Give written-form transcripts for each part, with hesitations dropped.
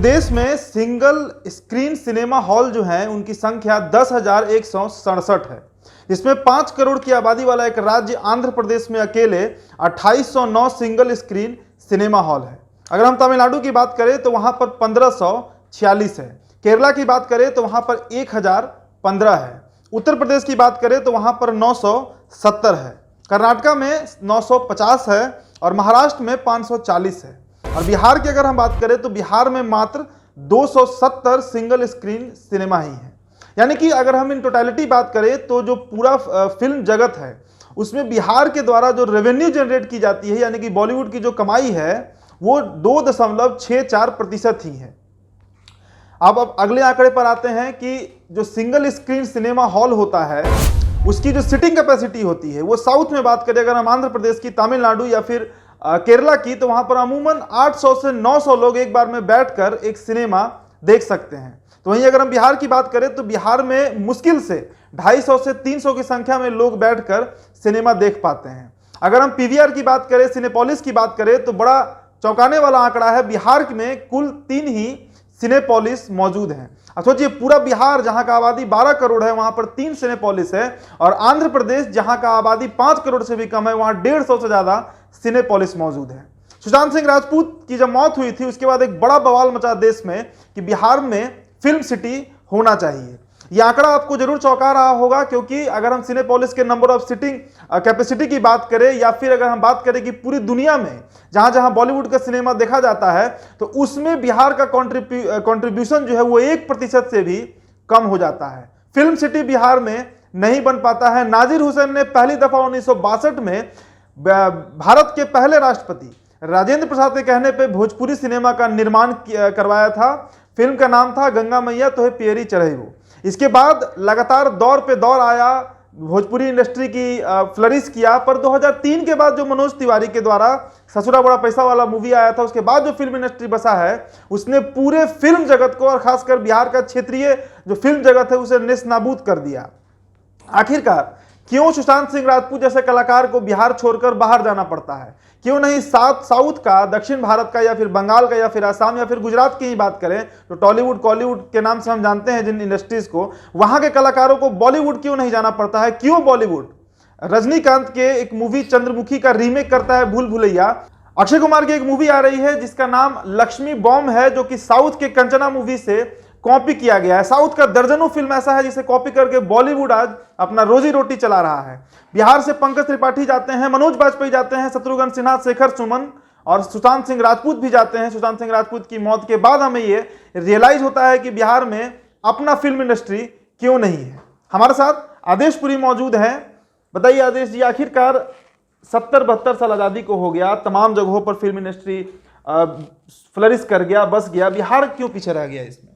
देश में single screen cinema hall जो है उनकी संख्या 10,167 है। इसमें 5 करोड़ की आबादी वाला एक राज्य आंध्र प्रदेश में अकेले 2809 सिंगल स्क्रीन सिनेमा हॉल है। अगर हम तमिलनाडु की बात करें तो वहां पर 1546 है। केरला की बात करें तो वहां पर 1015 है। उत्तर प्रदेश की बात करें तो वहां पर 970 है। कर्नाटका में 950 है और महाराष्ट्र में 540 है। और बिहार की अगर हम बात करें तो बिहार में मात्र 270 सिंगल स्क्रीन सिनेमा ही है। यानी कि अगर हम इन टोटलिटी बात करें तो जो पूरा फिल्म जगत है उसमें बिहार के द्वारा जो रेवेन्यू जनरेट की जाती है, यानी कि बॉलीवुड की जो कमाई है वो 2.64% ही है। अब अगले आंकड़े पर आते हैं कि जो सिंगल स्क्रीन सिनेमा हॉल होता है उसकी जो सीटिंग कैपेसिटी होती है वो साउथ में बात करें, अगर हम आंध्र प्रदेश की, तमिलनाडु या फिर केरला की, तो वहां पर अमूमन 800 से 900 लोग एक बार में बैठकर एक सिनेमा देख सकते हैं। तो वहीं अगर हम बिहार की बात करें तो बिहार में मुश्किल से 250 से 300 की संख्या में लोग बैठकर सिनेमा देख पाते हैं। अगर हम पीवीआर की बात करें, सिनेपोलिस की बात करें तो बड़ा चौंकाने वाला आंकड़ा है, बिहार में कुल 3 ही सिनेपोलिस मौजूद हैं। अब सोचिए, पूरा बिहार जहां का आबादी 12 करोड़ है वहां पर 3 सिनेपोलिस है, और आंध्र प्रदेश जहां का आबादी 5 करोड़ से भी कम है वहां 150 से ज्यादा सिनेपोलिस मौजूद है। सुशांत सिंह राजपूत की जब मौत हुई थी उसके बाद एक बड़ा बवाल मचा देश में कि बिहार में फिल्म सिटी होना चाहिए। यह आंकड़ा आपको जरूर चौंका रहा होगा, क्योंकि अगर हम सिनेपोलिस के नंबर ऑफ सीटिंग कैपेसिटी की बात करें या फिर अगर हम बात करें कि पूरी दुनिया में जहां जहां बॉलीवुड का सिनेमा देखा जाता है तो उसमें बिहार का कंट्रीब्यूशन जो है वो 1% से भी कम हो जाता है। फिल्म सिटी बिहार में नहीं बन पाता है। नाजिर हुसैन ने पहली दफा 1962 में भारत के पहले राष्ट्रपति राजेंद्र प्रसाद के कहने पे भोजपुरी सिनेमा का निर्माण करवाया था। फिल्म का नाम था गंगा मैया तोहे पियरी चढ़ई हो। इसके बाद लगातार दौर पे दौर आया, भोजपुरी इंडस्ट्री की फ्लरिश किया, पर 2003 के बाद जो मनोज तिवारी के द्वारा ससुरा बड़ा पैसा वाला मूवी आया था उसके बाद जो फिल्म इंडस्ट्री बसा है उसने पूरे फिल्म जगत को और खासकर बिहार का क्षेत्रीय जो फिल्म जगत है उसे नेस्तनाबूद कर दिया। आखिरकार क्यों सुशांत सिंह राजपूत जैसे कलाकार को बिहार छोड़कर बाहर जाना पड़ता है? क्यों नहीं साउथ का, दक्षिण भारत का, या फिर बंगाल का, या फिर असम या फिर गुजरात की ही बात करें तो टॉलीवुड कॉलीवुड के नाम से हम जानते हैं जिन इंडस्ट्रीज को, वहां के कलाकारों को बॉलीवुड क्यों नहीं जाना पड़ता है? क्यों बॉलीवुड रजनीकांत के एक मूवी चंद्रमुखी का रीमेक करता है भूल भुलैया? अक्षय कुमार की एक मूवी आ रही है जिसका नाम लक्ष्मी बॉम्ब है, जो कि साउथ के कंचना मूवी से कॉपी किया गया है। साउथ का दर्जनों फिल्म ऐसा है जिसे कॉपी करके बॉलीवुड आज अपना रोजी रोटी चला रहा है। बिहार से पंकज त्रिपाठी जाते हैं, मनोज बाजपेयी जाते हैं, शत्रुघ्न सिन्हा, शेखर सुमन और सुशांत सिंह राजपूत भी जाते हैं। सुशांत सिंह राजपूत की मौत के बाद हमें ये रियलाइज होता है कि बिहार में अपना फिल्म इंडस्ट्री क्यों नहीं है। हमारे साथ आदेश पुरी मौजूद हैं। बताइए आदेश जी, आखिरकार 70-72 साल आज़ादी को हो गया, तमाम जगहों पर फिल्म इंडस्ट्री फ्लरिश कर गया, बस गया, बिहार क्यों पीछे रह गया इसमें?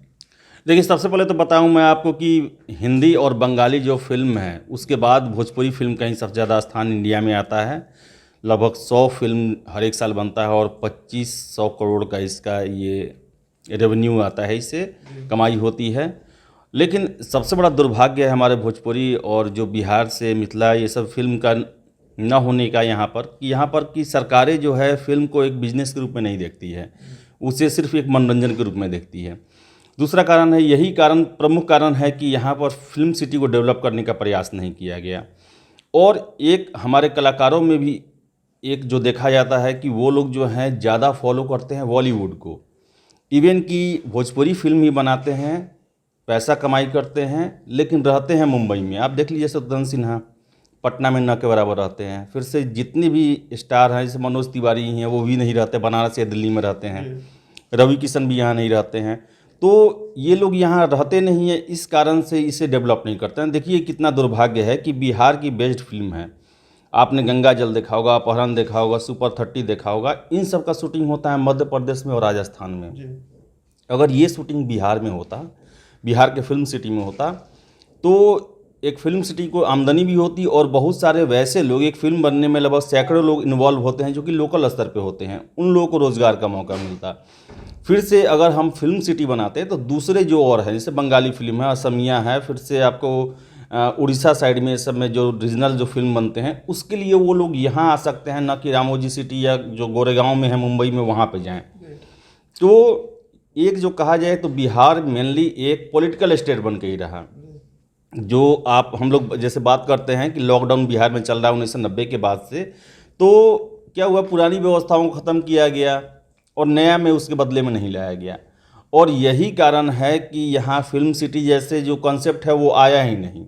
देखिए, सबसे पहले तो बताऊं मैं आपको कि हिंदी और बंगाली जो फिल्म है उसके बाद भोजपुरी फिल्म का ही सबसे ज़्यादा स्थान इंडिया में आता है। लगभग 100 फिल्म हर एक साल बनता है और 2500 करोड़ का इसका ये रेवेन्यू आता है, इससे कमाई होती है। लेकिन सबसे बड़ा दुर्भाग्य है हमारे भोजपुरी और जो बिहार से मिथिला ये सब फिल्म का न होने का यहाँ पर कि सरकारें जो है फिल्म को एक बिजनेस के रूप में नहीं देखती है, उसे सिर्फ एक मनोरंजन के रूप में देखती है। दूसरा कारण है, यही कारण प्रमुख कारण है कि यहाँ पर फिल्म सिटी को डेवलप करने का प्रयास नहीं किया गया। और एक हमारे कलाकारों में भी एक जो देखा जाता है कि वो लोग जो हैं ज़्यादा फॉलो करते हैं बॉलीवुड को, इवन कि भोजपुरी फिल्म ही बनाते हैं, पैसा कमाई करते हैं, लेकिन रहते हैं मुंबई में। आप देख लीजिए, शत्रुघ्न सिन्हा पटना में न के बराबर रहते हैं। फिर से जितने भी स्टार हैं जैसे मनोज तिवारी हैं वो भी नहीं रहते, बनारस या दिल्ली में रहते हैं। रवि किशन भी यहाँ नहीं रहते हैं। तो ये लोग यहाँ रहते नहीं है, इस कारण से इसे डेवलप नहीं करते हैं। देखिए कितना दुर्भाग्य है कि बिहार की बेस्ट फिल्म है, आपने गंगा जल देखा होगा, अपहरण देखा होगा, सुपर 30 देखा होगा, इन सब का शूटिंग होता है मध्य प्रदेश में और राजस्थान में। अगर ये शूटिंग बिहार में होता, बिहार के फिल्म सिटी में होता, तो एक फिल्म सिटी को आमदनी भी होती और बहुत सारे वैसे लोग, एक फिल्म बनने में लगभग सैकड़ों लोग इन्वॉल्व होते हैं जो कि लोकल स्तर पे होते हैं, उन लोगों को रोज़गार का मौका मिलता। फिर से अगर हम फिल्म सिटी बनाते तो दूसरे जो और हैं, जैसे बंगाली फिल्म है, असमिया है, फिर से आपको उड़ीसा साइड में सब में जो रीजनल जो फिल्म बनते हैं उसके लिए वो लोग यहाँ आ सकते हैं, ना कि रामोजी सिटी या जो गोरेगांव में है मुंबई में वहाँ पे जाएं। तो एक जो कहा जाए तो बिहार मेनली एक पॉलिटिकल स्टेट बन के ही रहा। जो आप हम लोग जैसे बात करते हैं कि लॉकडाउन बिहार में चल रहा है 1990 के बाद से, तो क्या हुआ, पुरानी व्यवस्थाओं को ख़त्म किया गया और नया में उसके बदले में नहीं लाया गया। और यही कारण है कि यहाँ फिल्म सिटी जैसे जो कॉन्सेप्ट है वो आया ही नहीं,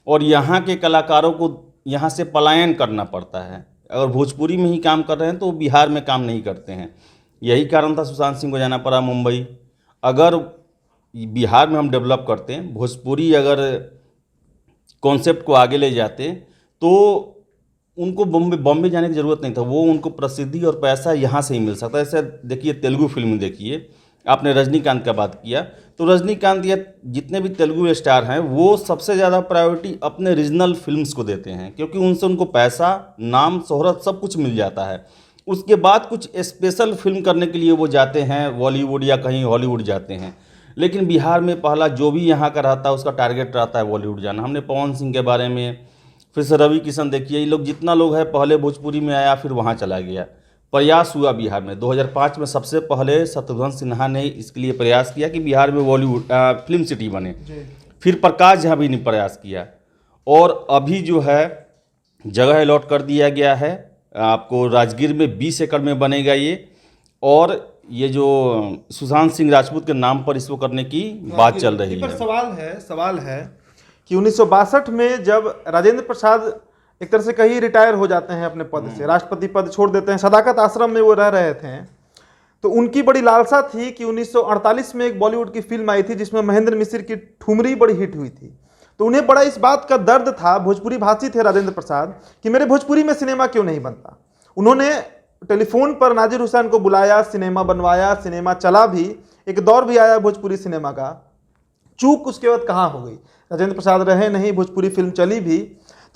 और यहाँ के कलाकारों को यहाँ से पलायन करना पड़ता है। अगर भोजपुरी में ही काम कर रहे हैं तो बिहार में काम नहीं करते हैं। यही कारण था सुशांत सिंह को जाना पड़ा मुंबई। अगर बिहार में हम डेवलप करते हैं, भोजपुरी अगर कॉन्सेप्ट को आगे ले जाते, तो उनको बॉम्बे जाने की ज़रूरत नहीं था। वो उनको प्रसिद्धि और पैसा यहाँ से ही मिल सकता है। ऐसे देखिए, तेलुगु फिल्म देखिए, आपने रजनीकांत का बात किया, तो रजनीकांत या जितने भी तेलुगु स्टार हैं वो सबसे ज़्यादा प्रायोरिटी अपने रीजनल फिल्म्स को देते हैं, क्योंकि उनसे उनको पैसा, नाम, शोहरत सब कुछ मिल जाता है। उसके बाद कुछ स्पेशल फिल्म करने के लिए वो जाते हैं बॉलीवुड या कहीं हॉलीवुड जाते हैं। लेकिन बिहार में पहला जो भी यहाँ का रहता है उसका टारगेट रहता है बॉलीवुड जाना। हमने पवन सिंह के बारे में, फिर से रवि किशन देखिए, ये लोग जितना लोग है पहले भोजपुरी में आया फिर वहाँ चला गया। प्रयास हुआ बिहार में 2005 में सबसे पहले शत्रुघ्न सिन्हा ने इसके लिए प्रयास किया कि बिहार में बॉलीवुड फिल्म सिटी बने। फिर प्रकाश झा भी ने प्रयास किया, और अभी जो है जगह अलॉट कर दिया गया है आपको। राजगीर में 20 एकड़ में बनेगा ये, और ये जो सुशांत सिंह राजपूत के नाम पर इसको करने की बात चल रही है। सवाल है कि 1962 में जब राजेंद्र प्रसाद एक तरह से कहीं रिटायर हो जाते हैं अपने पद से, राष्ट्रपति पद छोड़ देते हैं, सदाकत आश्रम में वो रह रहे थे, तो उनकी बड़ी लालसा थी कि 1948 में एक बॉलीवुड की फिल्म आई थी जिसमें महेंद्र मिश्र की ठुमरी बड़ी हिट हुई थी। तो उन्हें बड़ा इस बात का दर्द था, भोजपुरी भाषी थे राजेंद्र प्रसाद, कि मेरे भोजपुरी में सिनेमा क्यों नहीं बनता। उन्होंने टेलीफोन पर नाजिर हुसैन को बुलाया, सिनेमा बनवाया, सिनेमा चला भी, एक दौर भी आया भोजपुरी सिनेमा का। चूक उसके बाद कहाँ हो गई, राजेंद्र प्रसाद रहे नहीं, भोजपुरी फिल्म चली भी,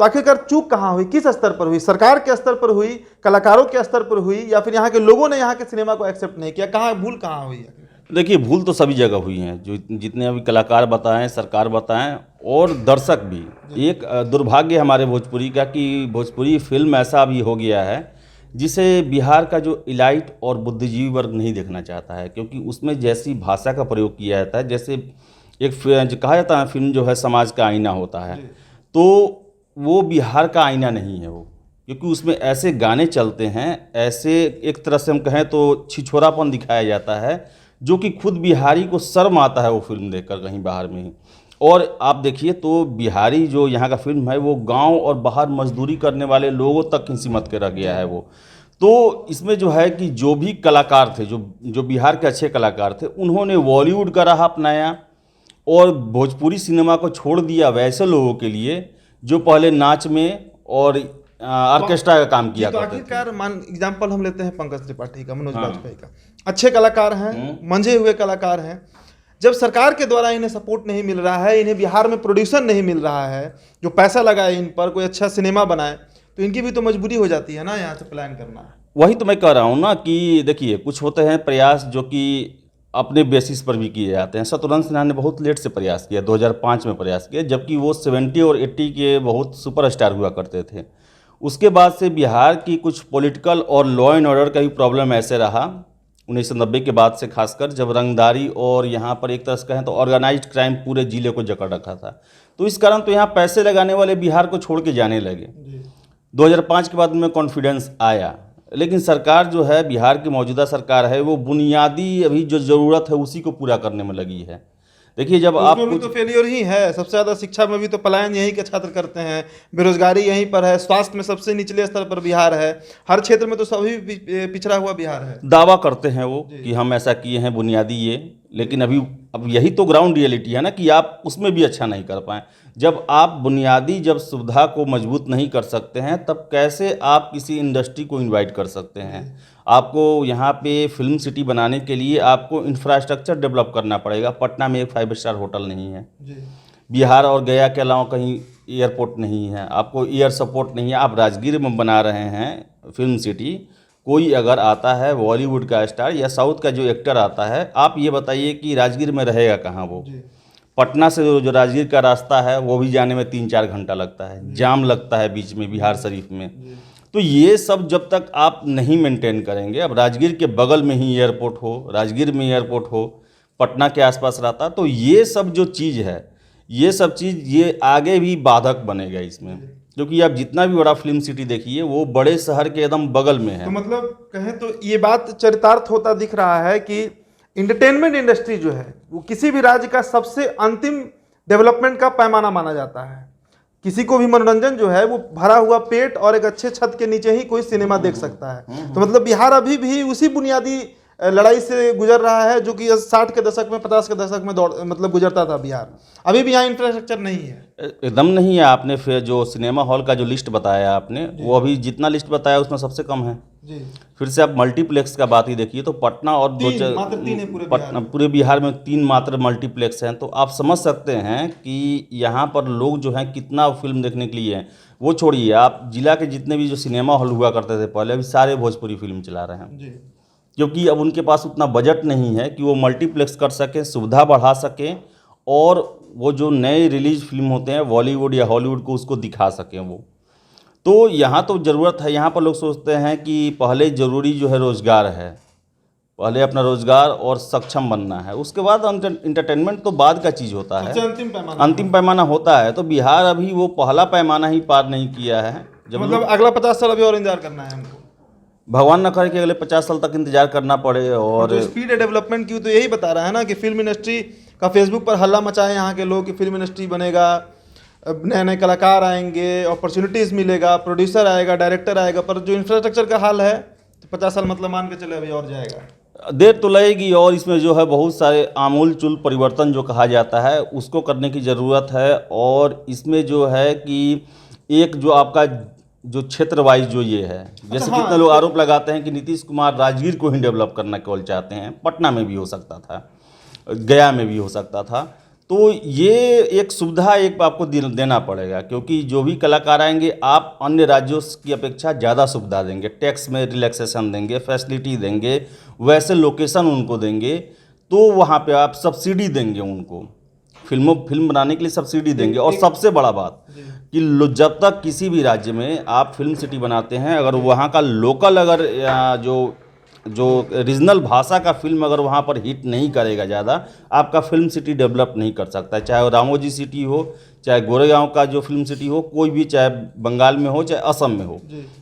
तो आखिरकार चूक कहाँ हुई, किस स्तर पर हुई? सरकार के स्तर पर हुई, कलाकारों के स्तर पर हुई, या फिर यहाँ के लोगों ने यहाँ के सिनेमा को एक्सेप्ट नहीं किया? कहाँ भूल कहाँ हुई? देखिए, भूल तो सभी जगह हुई हैं, जो जितने अभी कलाकार बताएं, सरकार बताएं और दर्शक भी। एक दुर्भाग्य हमारे भोजपुरी का कि भोजपुरी फिल्म ऐसा भी हो गया है जिसे बिहार का जो इलाइट और बुद्धिजीवी वर्ग नहीं देखना चाहता है, क्योंकि उसमें जैसी भाषा का प्रयोग किया जाता है, जैसे एक जो कहा जाता है फिल्म जो है समाज का आईना होता है, तो वो बिहार का आईना नहीं है वो, क्योंकि उसमें ऐसे गाने चलते हैं, ऐसे एक तरह से हम कहें तो छिछोरापन दिखाया जाता है, जो कि खुद बिहारी को शर्म आता है वो फिल्म देखकर कहीं बाहर में ही। और आप देखिए तो बिहारी जो यहाँ का फिल्म है वो गांव और बाहर मजदूरी करने वाले लोगों तक ही सिमट के रह गया है वो। तो इसमें जो है कि जो भी कलाकार थे, जो बिहार के अच्छे कलाकार थे, उन्होंने बॉलीवुड का राह अपनाया और भोजपुरी सिनेमा को छोड़ दिया वैसे लोगों के लिए जो पहले नाच में और ऑर्केस्ट्रा का काम किया तो आखिरकार मान एग्जाम्पल हम लेते हैं पंकज त्रिपाठी का, मनोज बाजपेयी का, अच्छे कलाकार हैं, मंझे हुए कलाकार हैं। जब सरकार के द्वारा इन्हें सपोर्ट नहीं मिल रहा है, इन्हें बिहार में प्रोड्यूसर नहीं मिल रहा है जो पैसा लगाए इन पर, कोई अच्छा सिनेमा बनाए, तो इनकी भी तो मजबूरी हो जाती है ना यहाँ से प्लान करना। वही तो मैं कह रहा हूँ ना कि देखिए, कुछ होते हैं प्रयास जो कि अपने बेसिस पर भी किए जाते हैं। शत्रुघ्न सिन्हा ने बहुत लेट से प्रयास किया, 2005 में प्रयास किया, जबकि वो 70 और 80 के बहुत सुपरस्टार हुआ करते थे। उसके बाद से बिहार की कुछ पॉलिटिकल और लॉ एंड ऑर्डर का भी प्रॉब्लम ऐसे रहा 1990 के बाद से, खासकर जब रंगदारी और यहाँ पर एक तरह से कहें तो ऑर्गेनाइज्ड क्राइम पूरे जिले को जकड़ रखा था। तो इस कारण तो यहाँ पैसे लगाने वाले बिहार को छोड़ के जाने लगे। 2005 के बाद उनमें कॉन्फिडेंस आया, लेकिन सरकार जो है, बिहार की मौजूदा सरकार है, वो बुनियादी अभी जो ज़रूरत है उसी को पूरा करने में लगी है। देखिए, जब आप भी तो फेलियर ही है, सबसे ज़्यादा शिक्षा में भी तो पलायन यहीं के छात्र करते हैं, बेरोजगारी यहीं पर है, स्वास्थ्य में सबसे निचले स्तर पर बिहार है, हर क्षेत्र में तो सभी पिछड़ा हुआ बिहार है। दावा करते हैं वो कि हम ऐसा किए हैं बुनियादी ये, लेकिन अब यही तो ग्राउंड रियलिटी है ना कि आप उसमें भी अच्छा नहीं कर पाए। जब आप बुनियादी सुविधा को मजबूत नहीं कर सकते हैं, तब कैसे आप किसी इंडस्ट्री को इनवाइट कर सकते हैं? आपको यहाँ पे फिल्म सिटी बनाने के लिए आपको इंफ्रास्ट्रक्चर डेवलप करना पड़ेगा। पटना में एक 5 स्टार होटल नहीं है, बिहार और गया के अलावा कहीं एयरपोर्ट नहीं है, आपको एयर सपोर्ट नहीं है। आप राजगीर में बना रहे हैं फिल्म सिटी, कोई अगर आता है बॉलीवुड का स्टार या साउथ का जो एक्टर आता है, आप ये बताइए कि राजगीर में रहेगा कहाँ वो? पटना से जो राजगीर का रास्ता है वो भी जाने में 3-4 घंटा लगता है, जाम लगता है बीच में बिहार शरीफ में। तो ये सब जब तक आप नहीं मेंटेन करेंगे, अब राजगीर के बगल में ही एयरपोर्ट हो, राजगीर में एयरपोर्ट हो, पटना के आसपास रहता। तो ये सब जो चीज़ है, ये सब चीज़ ये आगे भी बाधक बनेगा इसमें, क्योंकि आप जितना भी बड़ा फिल्म सिटी देखिए वो बड़े शहर के एकदम बगल में है। तो मतलब कहें तो ये बात चरितार्थ होता दिख रहा है कि इंटरटेनमेंट इंडस्ट्री जो है वो किसी भी राज्य का सबसे अंतिम डेवलपमेंट का पैमाना माना जाता है। किसी को भी मनोरंजन जो है वो भरा हुआ पेट और एक अच्छे छत के नीचे ही कोई सिनेमा देख सकता है। तो मतलब बिहार अभी भी उसी बुनियादी लड़ाई से गुजर रहा है जो कि 60 के दशक में 50 के दशक में मतलब गुजरता था बिहार। अभी भी यहाँ इंफ्रास्ट्रक्चर नहीं है, एकदम नहीं है। आपने फिर जो सिनेमा हॉल का जो लिस्ट बताया आपने, वो अभी जितना लिस्ट बताया उसमें सबसे कम है जी। फिर से आप मल्टीप्लेक्स का बात ही देखिए तो पटना और मात्र 3 है पूरे बिहार में 3 मात्र मल्टीप्लेक्स हैं। तो आप समझ सकते हैं कि यहाँ पर लोग जो हैं कितना फिल्म देखने के लिए हैं। वो छोड़िए, आप जिला के जितने भी जो सिनेमा हॉल हुआ करते थे पहले, अभी सारे भोजपुरी फिल्म चला रहे हैं जी। क्योंकि अब उनके पास उतना बजट नहीं है कि वो मल्टीप्लेक्स कर सकें, सुविधा बढ़ा सकें और वो जो नए रिलीज फिल्म होते हैं बॉलीवुड या हॉलीवुड को उसको दिखा सकें वो। तो यहाँ तो ज़रूरत है। यहाँ पर लोग सोचते हैं कि पहले ज़रूरी जो है रोज़गार है, पहले अपना रोज़गार और सक्षम बनना है, उसके बाद इंटरटेनमेंट तो बाद का चीज़ होता है, अंतिम पैमाना होता है। तो बिहार अभी वो पहला पैमाना ही पार नहीं किया है। जब मतलब अगला 50 साल अभी और इंतजार करना है हमको, भगवान न करे कि अगले 50 साल तक इंतजार करना पड़े। और जो स्पीड है डेवलपमेंट की तो यही बता रहा है ना कि फिल्म इंडस्ट्री का फेसबुक पर हल्ला मचाए यहाँ के लोग कि फिल्म इंडस्ट्री बनेगा, नए नए कलाकार आएंगे, अपॉर्चुनिटीज़ मिलेगा, प्रोड्यूसर आएगा, डायरेक्टर आएगा, पर जो इंफ्रास्ट्रक्चर का हाल है तो 50 साल मतलब मान के चले अभी और जाएगा, देर तो लगेगी। और इसमें जो है बहुत सारे आमूल-चूल परिवर्तन जो कहा जाता है उसको करने की ज़रूरत है। और इसमें जो है कि एक जो आपका जो क्षेत्र वाइज जो ये है, जैसे हाँ, कितने लोग आरोप लगाते हैं कि नीतीश कुमार राजगीर को ही डेवलप करना केवल चाहते हैं, पटना में भी हो सकता था, गया में भी हो सकता था। तो ये एक सुविधा एक आपको देना पड़ेगा, क्योंकि जो भी कलाकार आएंगे आप अन्य राज्यों की अपेक्षा ज़्यादा सुविधा देंगे, टैक्स में रिलैक्सेशन देंगे, फैसिलिटी देंगे, वैसे लोकेशन उनको देंगे, तो वहाँ पे आप सब्सिडी देंगे उनको, फिल्म बनाने के लिए सब्सिडी देंगे। और सबसे बड़ा बात कि जब तक किसी भी राज्य में आप फिल्म सिटी बनाते हैं, अगर वहाँ का लोकल अगर जो रीजनल भाषा का फिल्म अगर वहाँ पर हिट नहीं करेगा ज़्यादा, आपका फिल्म सिटी डेवलप नहीं कर सकता है। चाहे वो रामोजी सिटी हो, चाहे गोरेगांव का जो फिल्म सिटी हो, कोई भी, चाहे बंगाल में हो चाहे असम में हो,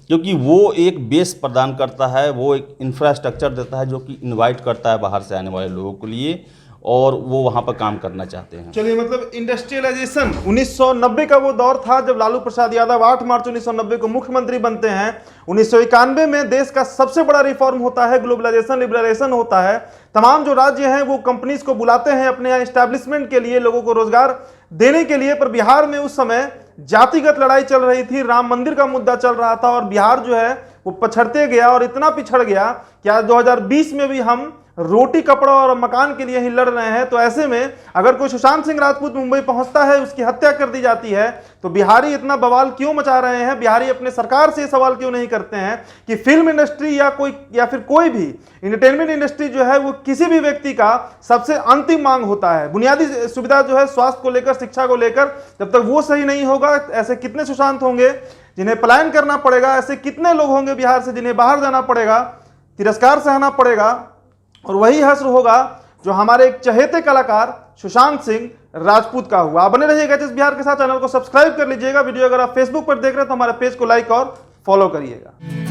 क्योंकि वो एक बेस प्रदान करता है, वो एक इंफ्रास्ट्रक्चर देता है जो कि इनवाइट करता है बाहर से आने वाले लोगों के लिए, और वो वहाँ पर काम करना चाहते हैं। चलिए, मतलब इंडस्ट्रियलाइजेशन 1990 का वो दौर था जब लालू प्रसाद यादव 8 मार्च 1990 को मुख्यमंत्री बनते हैं। 1991 में देश का सबसे बड़ा रिफॉर्म होता है, ग्लोबलाइजेशन, लिबरलाइजेशन होता है। तमाम जो राज्य हैं वो कंपनीज को बुलाते हैं अपने यहाँ एस्टैब्लिशमेंट के लिए, लोगों को रोजगार देने के लिए। पर बिहार में उस समय जातिगत लड़ाई चल रही थी, राम मंदिर का मुद्दा चल रहा था और बिहार जो है वो पछड़ते गया और इतना पिछड़ गया कि आज 2020 में भी हम रोटी, कपड़ा और मकान के लिए ही लड़ रहे हैं। तो ऐसे में अगर कोई सुशांत सिंह राजपूत मुंबई पहुंचता है, उसकी हत्या कर दी जाती है, तो बिहारी इतना बवाल क्यों मचा रहे हैं? बिहारी अपने सरकार से सवाल क्यों नहीं करते हैं कि फिल्म इंडस्ट्री या फिर कोई भी इंटरटेनमेंट इंडस्ट्री जो है वो किसी भी व्यक्ति का सबसे अंतिम मांग होता है। बुनियादी सुविधा जो है स्वास्थ्य को लेकर, शिक्षा को लेकर, जब तक वो सही नहीं होगा, ऐसे कितने सुशांत होंगे जिन्हें पलायन करना पड़ेगा, ऐसे कितने लोग होंगे बिहार से जिन्हें बाहर जाना पड़ेगा, तिरस्कार सहना पड़ेगा। और वही हश्र होगा जो हमारे एक चहेते कलाकार सुशांत सिंह राजपूत का हुआ। बने रहिएगा एचएस बिहार के साथ, चैनल को सब्सक्राइब कर लीजिएगा। वीडियो अगर आप फेसबुक पर देख रहे हैं तो हमारे पेज को लाइक और फॉलो करिएगा।